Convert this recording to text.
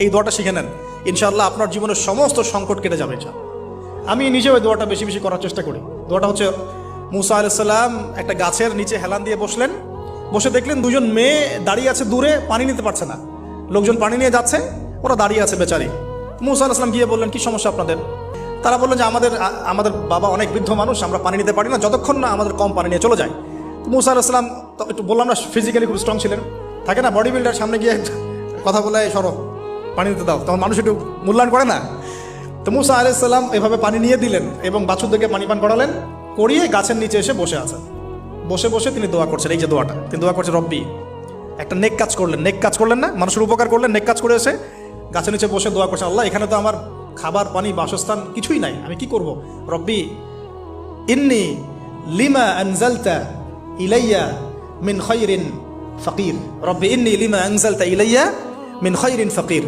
এই দোয়াটা শিখে নেন, ইনশাআল্লাহ আপনার জীবনের সমস্ত সংকট কেটে যাবে। আমি নিজেও এই দোয়াটা বেশি বেশি করার চেষ্টা করি। দোয়াটা হচ্ছে, মুসা আলাইহিস সালাম একটা গাছের নিচে হেলান দিয়ে বসলেন, বসে দেখলেন দুজন মেয়ে দাঁড়িয়ে আছে দূরে, পানি নিতে পারছে না, লোকজন পানি নিয়ে যাচ্ছে, ওরা দাঁড়িয়ে আছে বেচারি। মুসা আলাইহিস সালাম গিয়ে বললেন, কি সমস্যা আপনাদের? তারা বললেন যে আমাদের বাবা অনেক বৃদ্ধ মানুষ, আমরা পানি নিতে পারি না যতক্ষণ না আমাদের কম পানি নিয়ে চলে যায়। তো মুসা আলাইহিস সালাম তো একটু বললাম না, ফিজিক্যালি খুব স্ট্রং ছিলেন, থাকে না বডি বিল্ডার, সামনে গিয়ে কথা বলে সরো পানি দিতে দাও, তখন মানুষ একটু মূল্যায়ন করে না। তো মুসা আলাইহিস সালাম এভাবে পানি নিয়ে দিলেন এবং বাছুরদেরকে পানি পান করালেন, করিয়ে গাছের নিচে এসে বসে আছেন। বসে বসে তিনি দোয়া করছেন, এই যে দোয়াটা তিনি দোয়া করছেন, রব্বি, একটা নেক কাজ করলেন না, মানুষের উপকার করলেন, নেক কাজ করে এসে গাছের নিচে বসে দোয়া করছেন, আল্লাহ এখানে তো আমার খাবার পানি বাসস্থান কিছুই নাই, আমি কি করব? রব্বি ইন্নি লিমা আনজালতা ইলাইয়া মিন খায়রিন ফাকির, রব্বি ইন্নি লিমা আনজালতা ইলাইয়া মিন খায়রিন ফাকির।